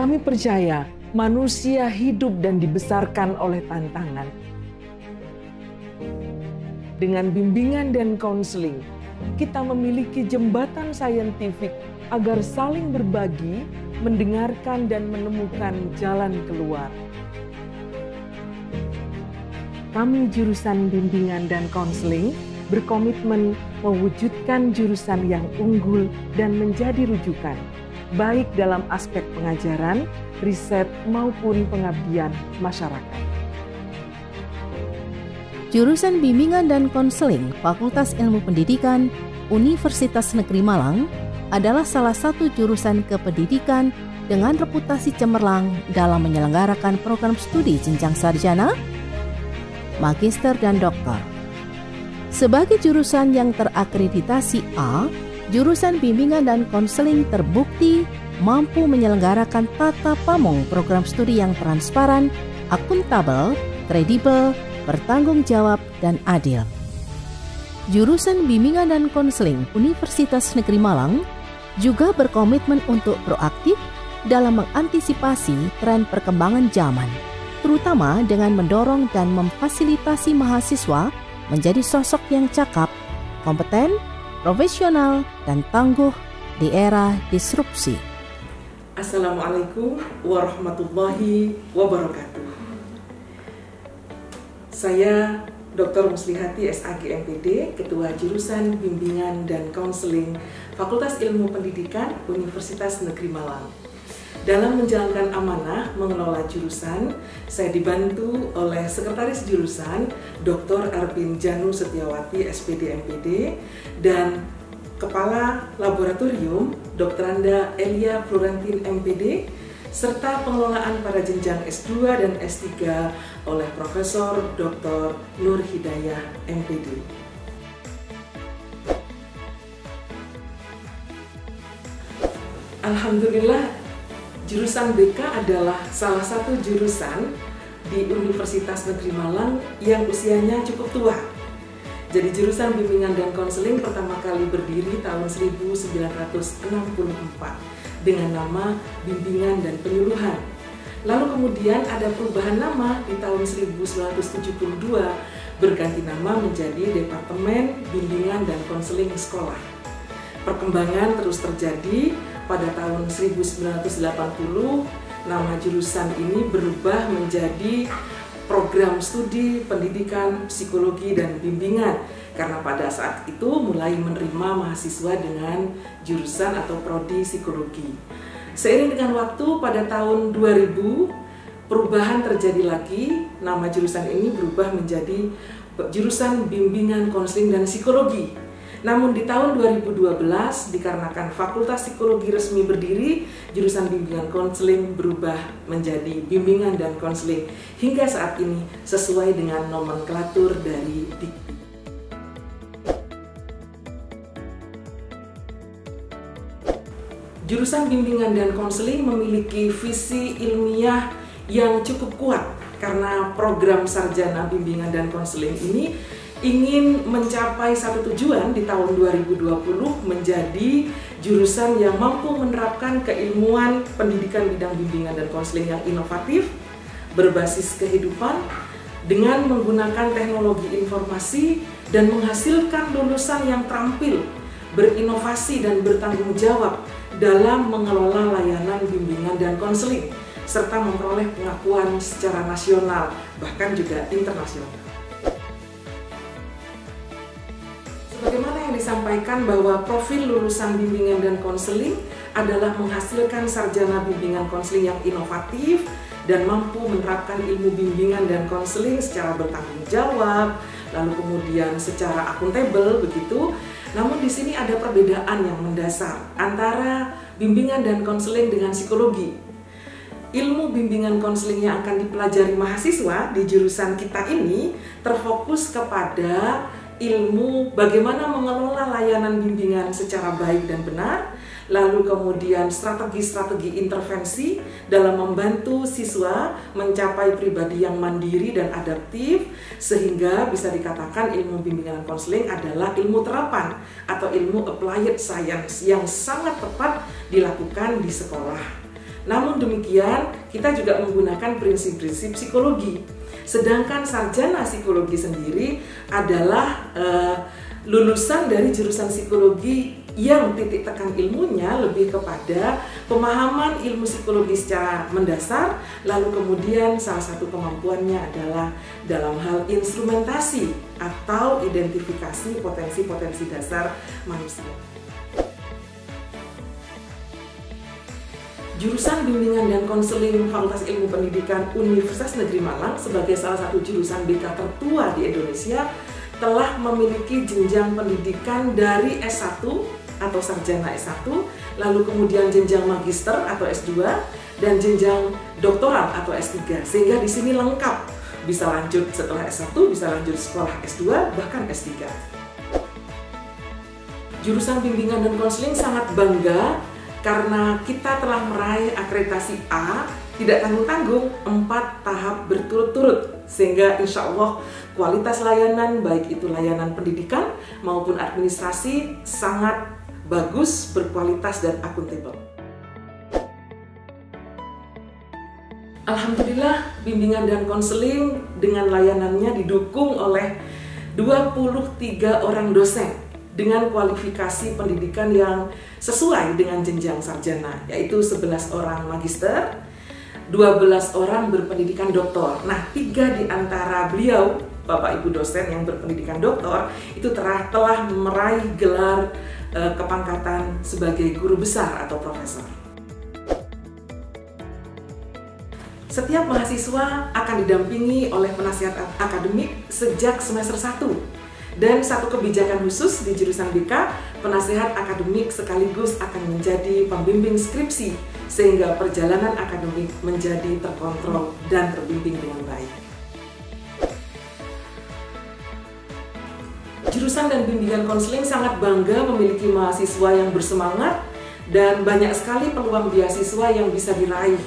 Kami percaya manusia hidup dan dibesarkan oleh tantangan. Dengan bimbingan dan konseling, kita memiliki jembatan saintifik agar saling berbagi, mendengarkan dan menemukan jalan keluar. Kami jurusan bimbingan dan konseling berkomitmen mewujudkan jurusan yang unggul dan menjadi rujukan, baik dalam aspek pengajaran, riset, maupun pengabdian masyarakat. Jurusan Bimbingan dan Konseling Fakultas Ilmu Pendidikan Universitas Negeri Malang adalah salah satu jurusan kependidikan dengan reputasi cemerlang dalam menyelenggarakan program studi jenjang sarjana, magister, dan doktor. Sebagai jurusan yang terakreditasi A, jurusan Bimbingan dan Konseling terbukti mampu menyelenggarakan tata pamong program studi yang transparan, akuntabel, kredibel, bertanggung jawab, dan adil. Jurusan Bimbingan dan Konseling Universitas Negeri Malang juga berkomitmen untuk proaktif dalam mengantisipasi tren perkembangan zaman, terutama dengan mendorong dan memfasilitasi mahasiswa menjadi sosok yang cakap, kompeten, profesional, dan tangguh di era disrupsi. Assalamualaikum warahmatullahi wabarakatuh. Saya Dr. Muslihati SAG MPD, Ketua Jurusan Bimbingan dan Konseling Fakultas Ilmu Pendidikan Universitas Negeri Malang. Dalam menjalankan amanah mengelola jurusan, saya dibantu oleh Sekretaris Jurusan Dr. Arvin Janu Setiawati SPD MPD dan Kepala Laboratorium Dr. Anda Elia Florentin MPD, serta pengelolaan pada jenjang S2 dan S3 oleh Profesor Dr. Nur Hidayah MPD. Alhamdulillah, jurusan BK adalah salah satu jurusan di Universitas Negeri Malang yang usianya cukup tua. Jadi jurusan Bimbingan dan Konseling pertama kali berdiri tahun 1964 dengan nama Bimbingan dan Penyuluhan. Lalu kemudian ada perubahan nama di tahun 1972 berganti nama menjadi Departemen Bimbingan dan Konseling Sekolah. Perkembangan terus terjadi. Pada tahun 1980, nama jurusan ini berubah menjadi Program Studi Pendidikan Psikologi dan Bimbingan, karena pada saat itu mulai menerima mahasiswa dengan jurusan atau prodi psikologi. Seiring dengan waktu, pada tahun 2000, perubahan terjadi lagi, nama jurusan ini berubah menjadi Jurusan Bimbingan, Konseling, dan Psikologi. Namun di tahun 2012, dikarenakan Fakultas Psikologi resmi berdiri, jurusan Bimbingan Konseling berubah menjadi Bimbingan dan Konseling hingga saat ini sesuai dengan nomenklatur dari Dikti. Jurusan Bimbingan dan Konseling memiliki visi ilmiah yang cukup kuat karena program sarjana Bimbingan dan Konseling ini ingin mencapai satu tujuan di tahun 2020 menjadi jurusan yang mampu menerapkan keilmuan pendidikan bidang bimbingan dan konseling yang inovatif, berbasis kehidupan, dengan menggunakan teknologi informasi dan menghasilkan lulusan yang terampil, berinovasi dan bertanggung jawab dalam mengelola layanan bimbingan dan konseling, serta memperoleh pengakuan secara nasional, bahkan juga internasional. Bagaimana yang disampaikan bahwa profil lulusan bimbingan dan konseling adalah menghasilkan sarjana bimbingan konseling yang inovatif dan mampu menerapkan ilmu bimbingan dan konseling secara bertanggung jawab, lalu kemudian secara akuntabel begitu. Namun di sini ada perbedaan yang mendasar antara bimbingan dan konseling dengan psikologi. Ilmu bimbingan konseling yang akan dipelajari mahasiswa di jurusan kita ini terfokus kepada ilmu bagaimana mengelola layanan bimbingan secara baik dan benar, lalu kemudian strategi-strategi intervensi dalam membantu siswa mencapai pribadi yang mandiri dan adaptif, sehingga bisa dikatakan ilmu bimbingan konseling adalah ilmu terapan atau ilmu applied science yang sangat tepat dilakukan di sekolah. Namun demikian, kita juga menggunakan prinsip-prinsip psikologi. Sedangkan sarjana psikologi sendiri adalah lulusan dari jurusan psikologi yang titik tekan ilmunya lebih kepada pemahaman ilmu psikologi secara mendasar, lalu kemudian salah satu kemampuannya adalah dalam hal instrumentasi atau identifikasi potensi-potensi dasar manusia. Jurusan Bimbingan dan Konseling Fakultas Ilmu Pendidikan Universitas Negeri Malang sebagai salah satu jurusan BK tertua di Indonesia telah memiliki jenjang pendidikan dari S1 atau sarjana S1, lalu kemudian jenjang magister atau S2 dan jenjang doktoral atau S3, sehingga di sini lengkap, bisa lanjut setelah S1, bisa lanjut sekolah S2 bahkan S3. Jurusan Bimbingan dan Konseling sangat bangga karena kita telah meraih akreditasi A tidak tanggung-tanggung 4 tahap berturut-turut, sehingga insya Allah kualitas layanan baik itu layanan pendidikan maupun administrasi sangat bagus, berkualitas dan akuntabel. Alhamdulillah, bimbingan dan konseling dengan layanannya didukung oleh 23 orang dosen dengan kualifikasi pendidikan yang sesuai dengan jenjang sarjana, yaitu 11 orang magister, 12 orang berpendidikan doktor. Nah, 3 di antara beliau, Bapak Ibu dosen yang berpendidikan doktor, itu telah meraih gelar kepangkatan sebagai guru besar atau profesor. Setiap mahasiswa akan didampingi oleh penasihat akademik sejak semester 1. Dan satu kebijakan khusus di jurusan BK, penasihat akademik sekaligus akan menjadi pembimbing skripsi, sehingga perjalanan akademik menjadi terkontrol dan terbimbing dengan baik. Jurusan dan bimbingan konseling sangat bangga memiliki mahasiswa yang bersemangat dan banyak sekali peluang beasiswa yang bisa diraih.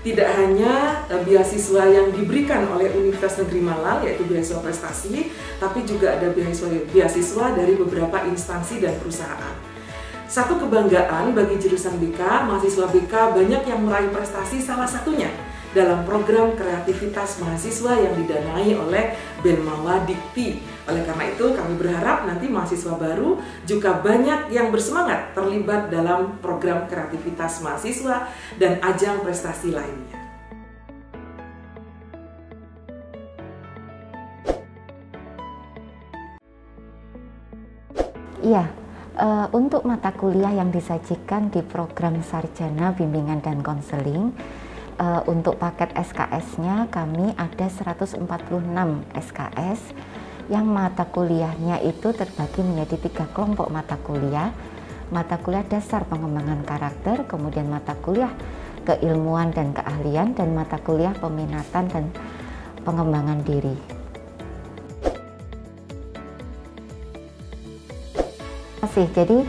Tidak hanya beasiswa yang diberikan oleh Universitas Negeri Malang, yaitu beasiswa prestasi, tapi juga ada beasiswa dari beberapa instansi dan perusahaan. Satu kebanggaan bagi jurusan BK, mahasiswa BK banyak yang meraih prestasi, salah satunya dalam program kreativitas mahasiswa yang didanai oleh Benmawa Dikti. Oleh karena itu, kami berharap nanti mahasiswa baru juga banyak yang bersemangat terlibat dalam program kreativitas mahasiswa dan ajang prestasi lainnya. Iya, untuk mata kuliah yang disajikan di program Sarjana Bimbingan dan Konseling, untuk paket SKS-nya kami ada 146 SKS yang mata kuliahnya itu terbagi menjadi 3 kelompok mata kuliah dasar pengembangan karakter, kemudian mata kuliah keilmuan dan keahlian, dan mata kuliah peminatan dan pengembangan diri. Jadi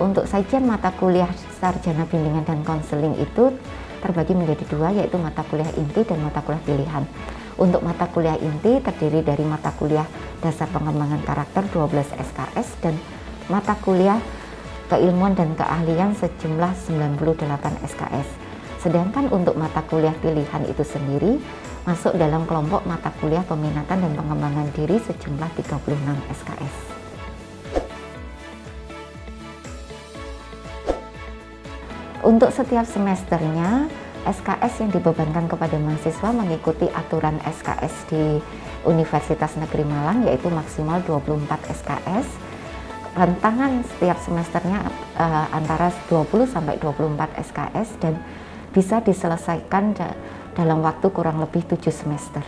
untuk sajian mata kuliah Sarjana Bimbingan dan Konseling itu terbagi menjadi 2, yaitu mata kuliah inti dan mata kuliah pilihan. Untuk mata kuliah inti terdiri dari mata kuliah dasar pengembangan karakter 12 SKS dan mata kuliah keilmuan dan keahlian sejumlah 98 SKS. Sedangkan untuk mata kuliah pilihan itu sendiri masuk dalam kelompok mata kuliah peminatan dan pengembangan diri sejumlah 36 SKS. Untuk setiap semesternya, SKS yang dibebankan kepada mahasiswa mengikuti aturan SKS di Universitas Negeri Malang, yaitu maksimal 24 SKS. Rentangan setiap semesternya antara 20 sampai 24 SKS dan bisa diselesaikan dalam waktu kurang lebih 7 semester.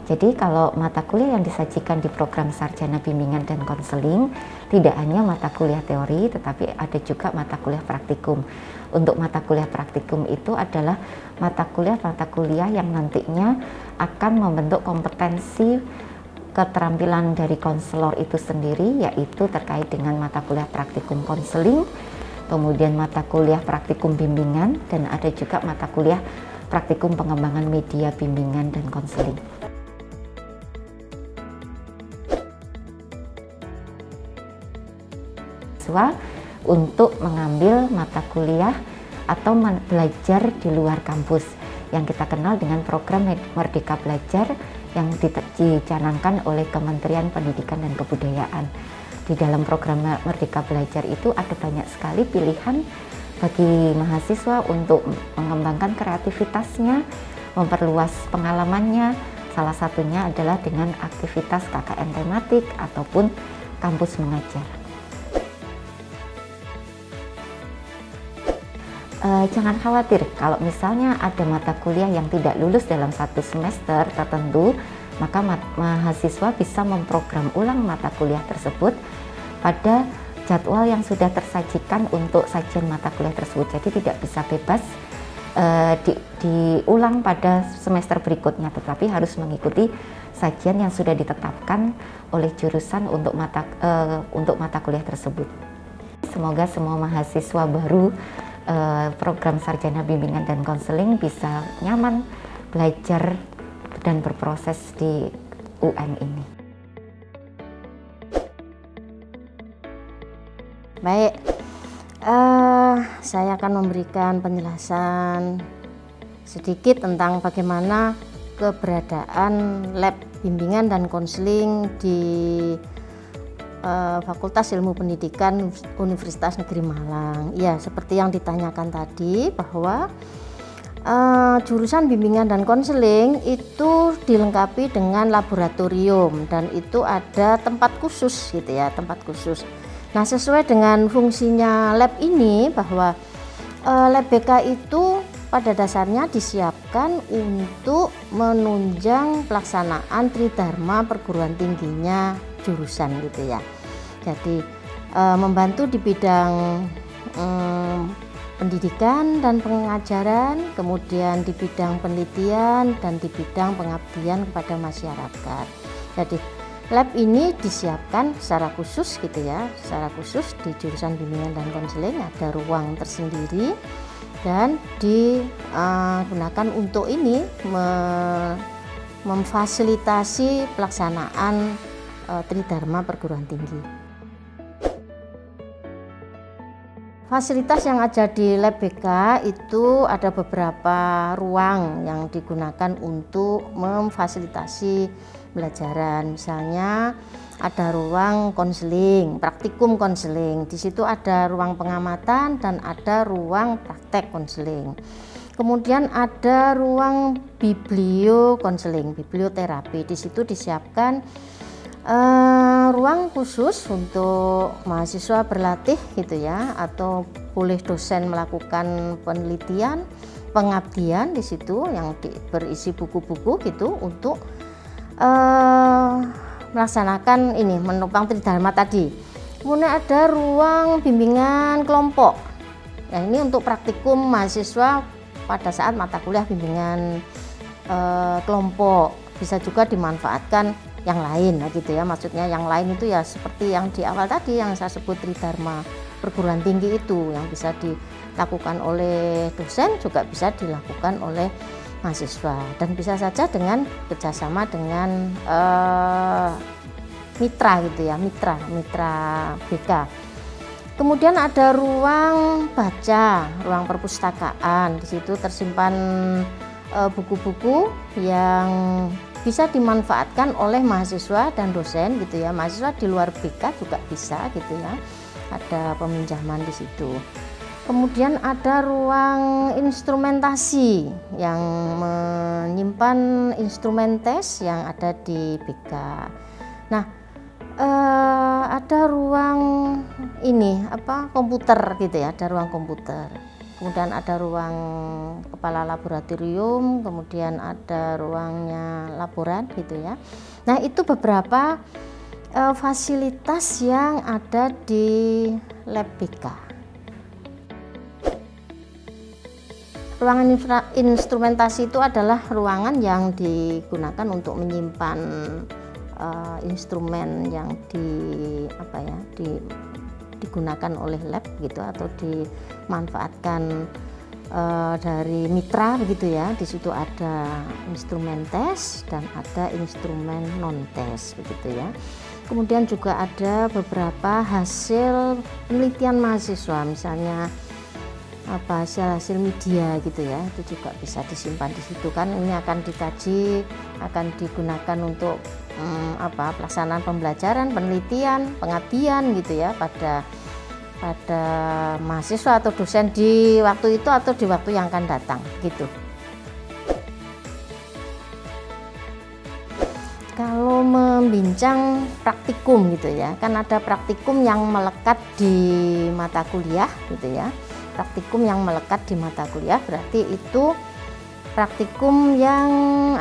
Jadi kalau mata kuliah yang disajikan di program Sarjana Bimbingan dan Konseling tidak hanya mata kuliah teori, tetapi ada juga mata kuliah praktikum. Untuk mata kuliah praktikum itu adalah mata kuliah yang nantinya akan membentuk kompetensi keterampilan dari konselor itu sendiri, yaitu terkait dengan mata kuliah praktikum konseling, kemudian mata kuliah praktikum bimbingan, dan ada juga mata kuliah praktikum pengembangan media bimbingan dan konseling. untuk mengambil mata kuliah atau belajar di luar kampus yang kita kenal dengan program Merdeka Belajar yang dicanangkan oleh Kementerian Pendidikan dan Kebudayaan. Di dalam program Merdeka Belajar itu ada banyak sekali pilihan bagi mahasiswa untuk mengembangkan kreativitasnya, memperluas pengalamannya. Salah satunya adalah dengan aktivitas KKN tematik ataupun kampus mengajar. Jangan khawatir kalau misalnya ada mata kuliah yang tidak lulus dalam satu semester tertentu, maka mahasiswa bisa memprogram ulang mata kuliah tersebut pada jadwal yang sudah tersajikan untuk sajian mata kuliah tersebut. Jadi tidak bisa bebas diulang pada semester berikutnya, tetapi harus mengikuti sajian yang sudah ditetapkan oleh jurusan untuk mata kuliah tersebut. Semoga semua mahasiswa baru program Sarjana Bimbingan dan Konseling bisa nyaman belajar dan berproses di UN ini. Baik, saya akan memberikan penjelasan sedikit tentang bagaimana keberadaan lab bimbingan dan konseling di Fakultas Ilmu Pendidikan Universitas Negeri Malang. Ya, seperti yang ditanyakan tadi bahwa jurusan bimbingan dan konseling itu dilengkapi dengan laboratorium dan itu ada tempat khusus gitu ya, tempat khusus. Nah, sesuai dengan fungsinya lab ini bahwa lab BK itu pada dasarnya disiapkan untuk menunjang pelaksanaan tridharma perguruan tingginya jurusan gitu ya. Jadi membantu di bidang pendidikan dan pengajaran, kemudian di bidang penelitian dan di bidang pengabdian kepada masyarakat. Jadi lab ini disiapkan secara khusus gitu ya, secara khusus di jurusan bimbingan dan konseling ada ruang tersendiri dan digunakan untuk ini memfasilitasi pelaksanaan tridharma perguruan tinggi. Fasilitas yang ada di lab BK itu ada beberapa ruang yang digunakan untuk memfasilitasi pembelajaran. Misalnya ada ruang konseling, praktikum konseling. Di situ ada ruang pengamatan dan ada ruang praktek konseling. Kemudian ada ruang bibliokonseling, biblioterapi. Di situ disiapkan ruang khusus untuk mahasiswa berlatih gitu ya, atau boleh dosen melakukan penelitian, pengabdian di situ yang berisi buku-buku gitu untuk melaksanakan ini, menopang tridharma tadi. Kemudian ada ruang bimbingan kelompok. Nah, ini untuk praktikum mahasiswa pada saat mata kuliah bimbingan kelompok. Bisa juga dimanfaatkan yang lain, nah gitu ya, maksudnya yang lain itu ya seperti yang di awal tadi yang saya sebut tridharma perguruan tinggi itu yang bisa dilakukan oleh dosen juga bisa dilakukan oleh mahasiswa dan bisa saja dengan kerjasama dengan mitra gitu ya, mitra BK. Kemudian ada ruang baca, ruang perpustakaan. Di situ tersimpan buku-buku yang bisa dimanfaatkan oleh mahasiswa dan dosen gitu ya. Mahasiswa di luar BK juga bisa gitu ya. Ada peminjaman di situ. Kemudian ada ruang instrumentasi yang menyimpan instrumen tes yang ada di BK. Nah, ada ruang ini komputer gitu ya, ada ruang komputer. Kemudian ada ruang kepala laboratorium, kemudian ada ruangnya laboran gitu ya. Nah, itu beberapa fasilitas yang ada di lab BK. Ruangan instrumentasi itu adalah ruangan yang digunakan untuk menyimpan instrumen yang digunakan oleh lab gitu atau dimanfaatkan dari mitra begitu ya. Di situ ada instrumen tes dan ada instrumen non tes begitu ya. kemudian juga ada beberapa hasil penelitian mahasiswa, misalnya hasil media gitu ya, itu juga bisa disimpan di situ kan. Ini akan dikaji, akan digunakan untuk pelaksanaan pembelajaran, penelitian, pengabdian gitu ya pada mahasiswa atau dosen di waktu itu atau di waktu yang akan datang gitu. Kalau membincang praktikum gitu ya, kan ada praktikum yang melekat di mata kuliah gitu ya. Praktikum yang melekat di mata kuliah berarti itu praktikum yang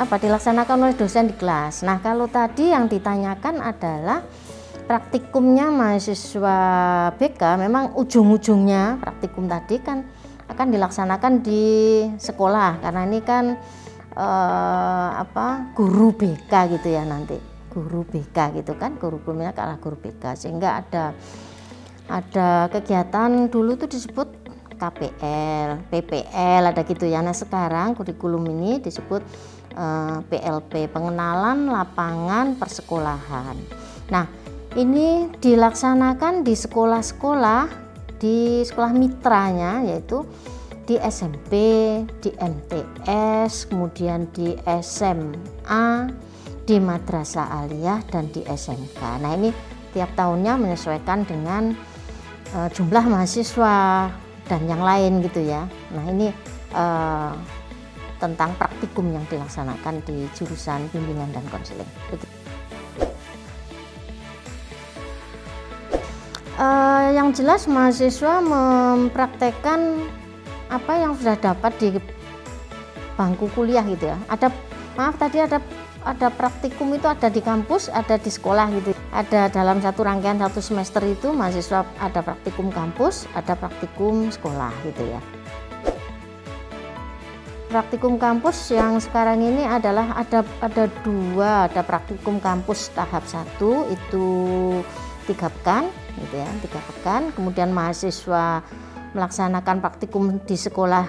dilaksanakan oleh dosen di kelas. Nah, kalau tadi yang ditanyakan adalah praktikumnya mahasiswa BK, memang ujung-ujungnya praktikum tadi kan akan dilaksanakan di sekolah, karena ini kan guru BK gitu ya, nanti guru BK gitu kan, kurikulumnya ke arah guru BK, sehingga ada kegiatan dulu tuh disebut KPL, PPL ada gitu ya. Nah, sekarang kurikulum ini disebut PLP, pengenalan lapangan persekolahan. Nah, ini dilaksanakan di sekolah-sekolah, di sekolah mitranya, yaitu di SMP, di MTS, kemudian di SMA, di madrasah aliyah, dan di SMK. Nah, ini tiap tahunnya menyesuaikan dengan jumlah mahasiswa dan yang lain gitu ya. Nah, ini tentang praktikum yang dilaksanakan di jurusan bimbingan dan konseling. Yang jelas mahasiswa mempraktekkan apa yang sudah dapat di bangku kuliah gitu ya. Ada praktikum itu ada di kampus, ada di sekolah gitu. Ada dalam satu rangkaian satu semester itu mahasiswa ada praktikum kampus, ada praktikum sekolah gitu ya. Praktikum kampus yang sekarang ini adalah ada dua, ada praktikum kampus tahap 1 itu 3 pekan gitu ya, 3 pekan. Kemudian mahasiswa melaksanakan praktikum di sekolah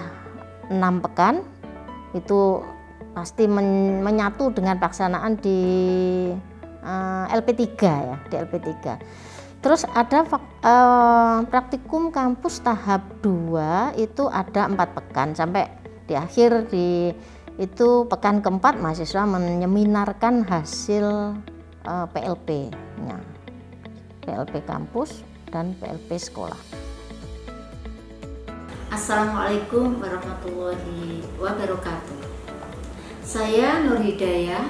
6 pekan, itu pasti menyatu dengan pelaksanaan di LP3 ya, di LP3. Terus ada praktikum kampus tahap 2 itu ada 4 pekan, sampai di akhir itu pekan keempat mahasiswa menyeminarkan hasil PLP-nya, PLP kampus dan PLP sekolah. Assalamualaikum warahmatullahi wabarakatuh. Saya Nur Hidayah.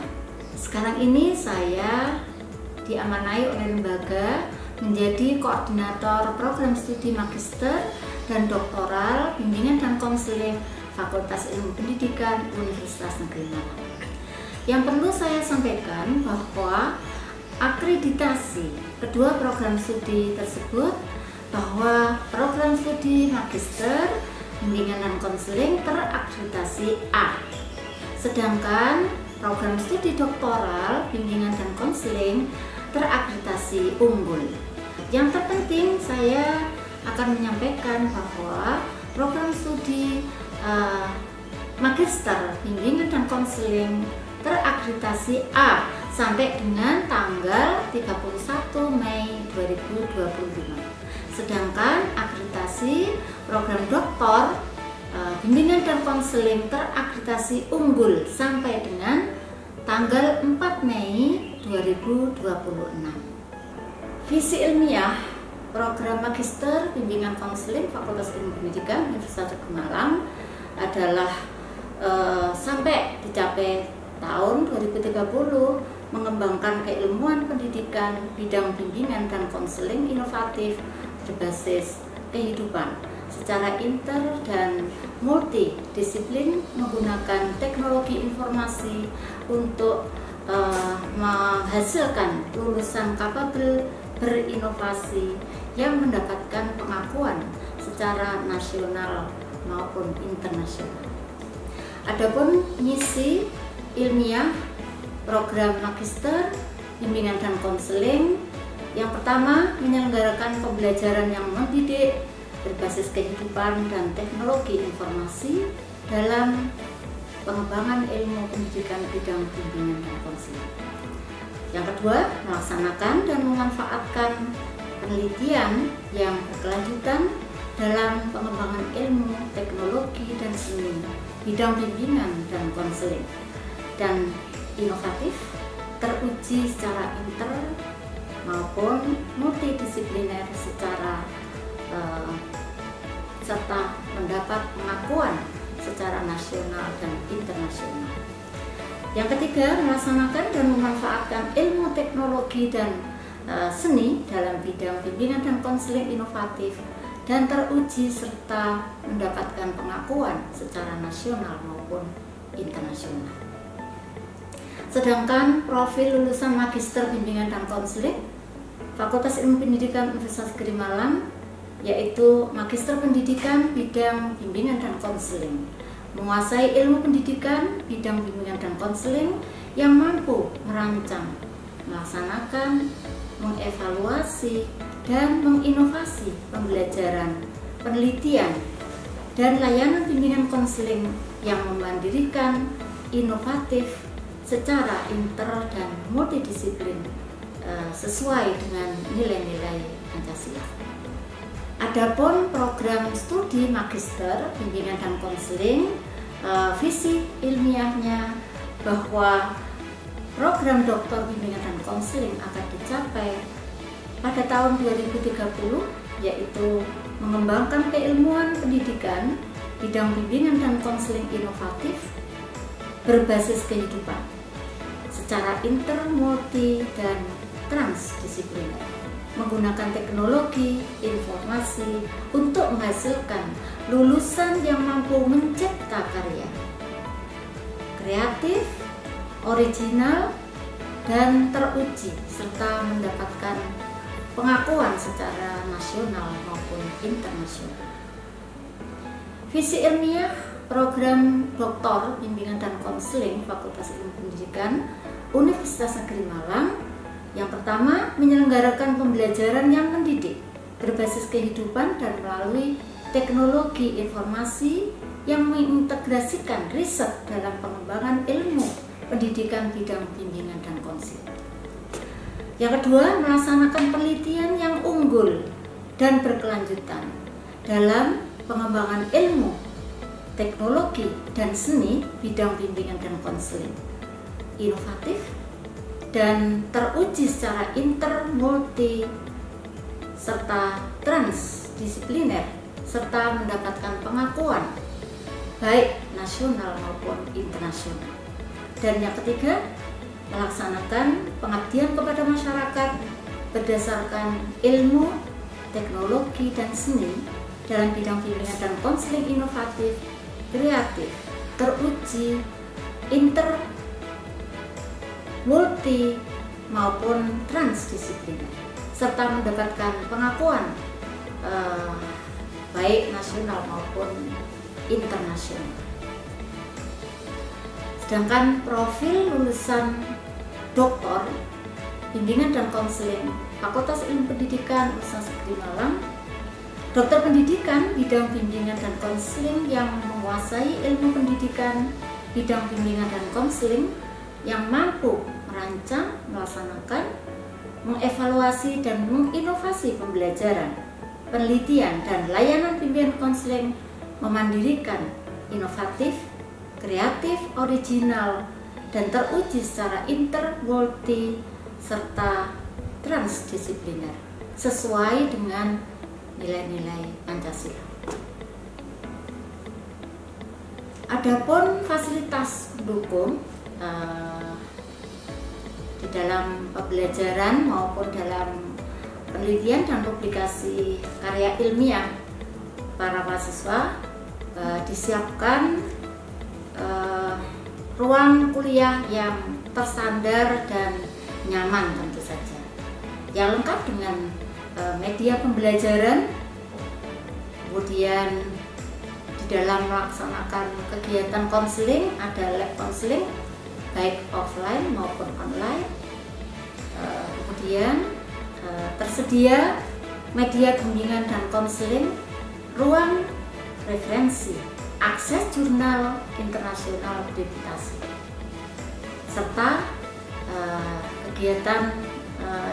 Sekarang ini saya diamanai oleh lembaga menjadi koordinator program studi magister dan doktoral bimbingan dan konseling Fakultas Ilmu Pendidikan Universitas Negeri Malang. Yang perlu saya sampaikan bahwa akreditasi kedua program studi tersebut, bahwa program studi magister bimbingan dan konseling terakreditasi A, sedangkan program studi doktoral bimbingan dan konseling terakreditasi unggul. Yang terpenting saya akan menyampaikan bahwa program studi magister bimbingan dan konseling terakreditasi A sampai dengan tanggal 31 Mei 2025. Sedangkan akreditasi program doktor bimbingan dan konseling terakreditasi unggul sampai dengan tanggal 4 Mei 2026. Visi ilmiah program magister bimbingan konseling Fakultas Ilmu Pendidikan Universitas Negeri Malang adalah sampai dicapai tahun 2030 mengembangkan keilmuan pendidikan bidang bimbingan dan konseling inovatif berbasis kehidupan secara inter dan multidisiplin menggunakan teknologi informasi untuk menghasilkan lulusan kapabel berinovasi yang mendapatkan pengakuan secara nasional maupun internasional. Adapun misi ilmiah program magister bimbingan dan konseling, yang pertama menyelenggarakan pembelajaran yang mendidik berbasis kehidupan dan teknologi informasi dalam pengembangan ilmu pendidikan bidang bimbingan dan konseling. Yang kedua, melaksanakan dan memanfaatkan penelitian yang berkelanjutan dalam pengembangan ilmu, teknologi, dan seni, bidang bimbingan dan konseling, dan inovatif, teruji secara inter maupun multidisipliner serta mendapat pengakuan secara nasional dan internasional. Yang ketiga, melaksanakan dan memanfaatkan ilmu, teknologi, dan seni dalam bidang bimbingan dan konseling inovatif dan teruji serta mendapatkan pengakuan secara nasional maupun internasional. Sedangkan profil lulusan Magister Bimbingan dan Konseling Fakultas Ilmu Pendidikan Universitas Negeri Malang yaitu Magister Pendidikan bidang bimbingan dan konseling, menguasai ilmu pendidikan bidang bimbingan dan konseling yang mampu merancang, melaksanakan, mengevaluasi, dan menginovasi pembelajaran, penelitian, dan layanan bimbingan konseling yang memandirikan, inovatif, secara inter dan multidisiplin sesuai dengan nilai-nilai Pancasila. Adapun program studi Magister Bimbingan dan Konseling, visi ilmiahnya bahwa program Doktor Bimbingan dan Konseling akan dicapai pada tahun 2030, yaitu mengembangkan keilmuan pendidikan bidang bimbingan dan konseling inovatif berbasis kehidupan secara inter, multi, dan transdisipliner, menggunakan teknologi informasi untuk menghasilkan lulusan yang mampu mencipta karya kreatif, original, dan teruji serta mendapatkan pengakuan secara nasional maupun internasional. Visi ilmiah program Doktor Bimbingan dan Konseling Fakultas Ilmu Pendidikan Universitas Negeri Malang yang pertama, menyelenggarakan pembelajaran yang mendidik berbasis kehidupan dan melalui teknologi informasi yang mengintegrasikan riset dalam pengembangan ilmu pendidikan bidang bimbingan dan konseling. Yang kedua, melaksanakan penelitian yang unggul dan berkelanjutan dalam pengembangan ilmu, teknologi, dan seni bidang bimbingan dan konseling, inovatif, dan teruji secara inter, multi, serta transdisipliner, serta mendapatkan pengakuan baik nasional maupun internasional. Dan yang ketiga, melaksanakan pengabdian kepada masyarakat berdasarkan ilmu, teknologi, dan seni dalam bidang bimbingan dan konseling inovatif, kreatif, teruji, inter, multi, maupun transdisipliner, serta mendapatkan pengakuan baik nasional maupun internasional. Sedangkan profil lulusan Doktor Bimbingan dan Konseling Fakultas Ilmu Pendidikan Universitas Negeri Malang, Dokter Pendidikan bidang bimbingan dan konseling yang menguasai ilmu pendidikan bidang bimbingan dan konseling yang mampu merancang, melaksanakan, mengevaluasi, dan menginovasi pembelajaran, penelitian, dan layanan bimbingan konseling, memandirikan, inovatif, kreatif, original, dan teruji secara inter, multi, serta transdisipliner sesuai dengan nilai-nilai Pancasila. Adapun fasilitas pendukung di dalam pembelajaran maupun dalam penelitian dan publikasi karya ilmiah para mahasiswa disiapkan ruang kuliah yang terstandar dan nyaman tentu saja, yang lengkap dengan media pembelajaran, kemudian di dalam melaksanakan kegiatan konseling ada lab konseling baik offline maupun online, kemudian tersedia media bimbingan dan konseling, ruang referensi, akses jurnal internasional akreditasi, serta kegiatan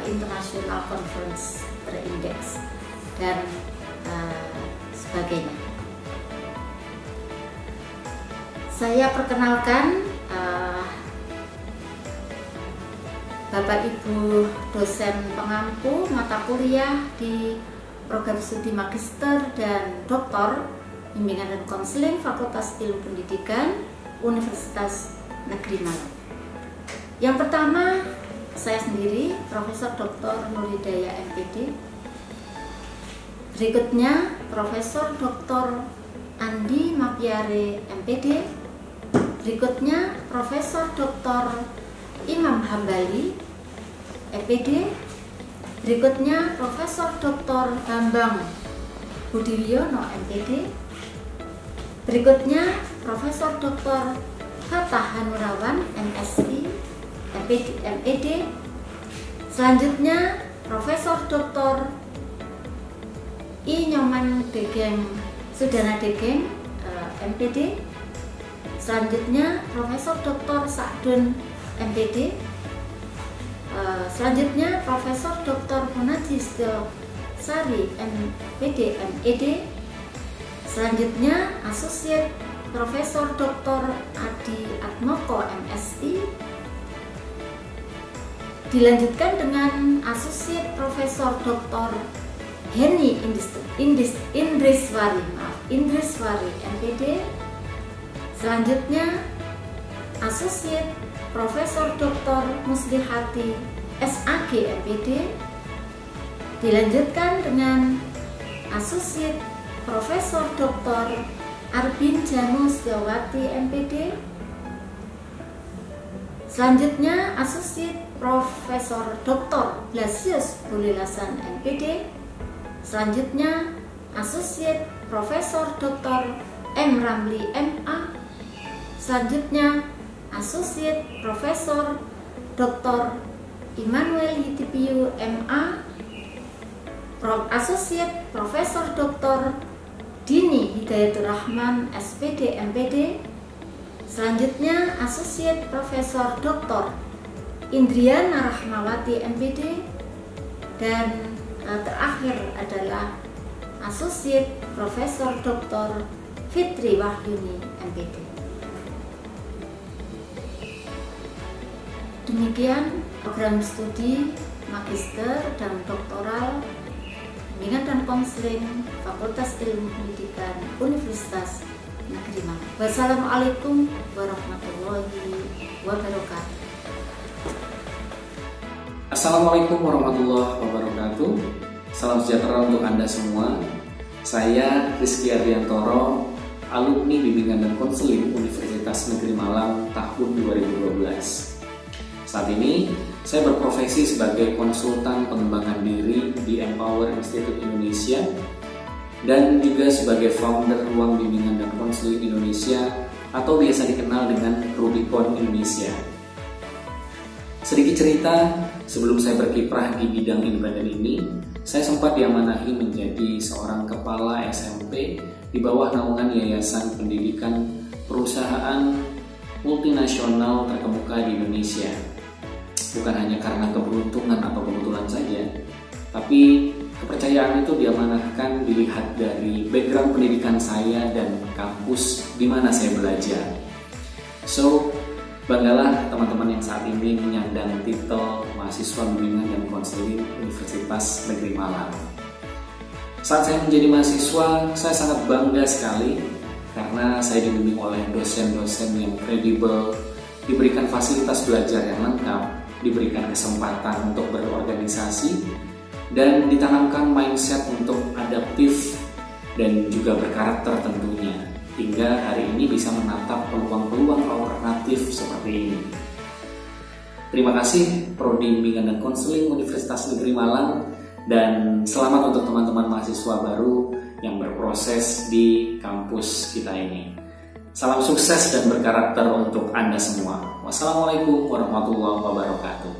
international conference berindeks dan sebagainya. Saya perkenalkan Bapak Ibu dosen pengampu mata kuliah di program studi magister dan doktor bimbingan dan konseling Fakultas Ilmu Pendidikan Universitas Negeri Malang. Yang pertama, saya sendiri Profesor Dr. Nurhidayah MPD. Berikutnya Profesor Dr. Andi Mapiare MPD. Berikutnya Profesor Dr. Imam Hambali MPD. Berikutnya Profesor Dr. Bambang Budiwiono MPD. Berikutnya Profesor Dr. Fatah Hanurawan MSI MPD. Selanjutnya Profesor Dr. I Nyoman Degeng Sudana Degeng MPD. Selanjutnya Profesor Dr. Sa'dun MPD. Selanjutnya Profesor Dr. Munajis Sari MPD MED. Selanjutnya Asosiat Profesor Dr. Adi Atmoko MSI. Dilanjutkan dengan Asosiat Profesor Dr. Heni Indriswari MPD. Selanjutnya Asosiat Profesor Dr. Muslihati SAG MPD. Dilanjutkan dengan Asosiat Profesor Dr. Arbin Janus Gawati MPD. Selanjutnya Asosiat Profesor Dr. Blasius Bulilasan MPD. Selanjutnya Asosiat Profesor Dr. M. Ramli MA. Selanjutnya Asosiat Profesor Dr. Immanuel Yitipiu MA. Asosiat Profesor Dr. Dini Hidayatur Rahman SPD MPD. Selanjutnya Asosiat Profesor Dr. Indriana Rahmawati MPD. Dan terakhir adalah Asosiat Profesor Dr. Fitri Wahyuni MPD. Demikian program studi magister dan doktoral bimbingan dan konseling Fakultas Ilmu Pendidikan Universitas Negeri Malang. Wassalamualaikum warahmatullahi wabarakatuh. Assalamualaikum warahmatullahi wabarakatuh. Salam sejahtera untuk Anda semua. Saya Rizky Ardiantoro, alumni bimbingan dan konseling Universitas Negeri Malang tahun 2012. Saat ini saya berprofesi sebagai konsultan pengembangan diri di Empower Institute Indonesia dan juga sebagai founder Ruang Bimbingan dan Konseling Indonesia atau biasa dikenal dengan Rubicon Indonesia. Sedikit cerita, sebelum saya berkiprah di bidang independen ini, saya sempat diamanahi menjadi seorang kepala SMP di bawah naungan Yayasan Pendidikan Perusahaan Multinasional terkemuka di Indonesia. Bukan hanya karena keberuntungan atau kebetulan saja, tapi kepercayaan itu diamanahkan dilihat dari background pendidikan saya dan kampus di mana saya belajar. So, banggalah teman-teman yang saat ini menyandang titel mahasiswa bimbingan dan konseling Universitas Negeri Malang. Saat saya menjadi mahasiswa, saya sangat bangga sekali karena saya dibimbing oleh dosen-dosen yang kredibel, diberikan fasilitas belajar yang lengkap, diberikan kesempatan untuk berorganisasi, dan ditanamkan mindset untuk adaptif dan juga berkarakter tentunya, hingga hari ini bisa menatap peluang-peluang alternatif seperti ini. Terima kasih Prodi Bimbingan dan Konseling Universitas Negeri Malang, dan selamat untuk teman-teman mahasiswa baru yang berproses di kampus kita ini. Salam sukses dan berkarakter untuk Anda semua. Wassalamualaikum warahmatullahi wabarakatuh.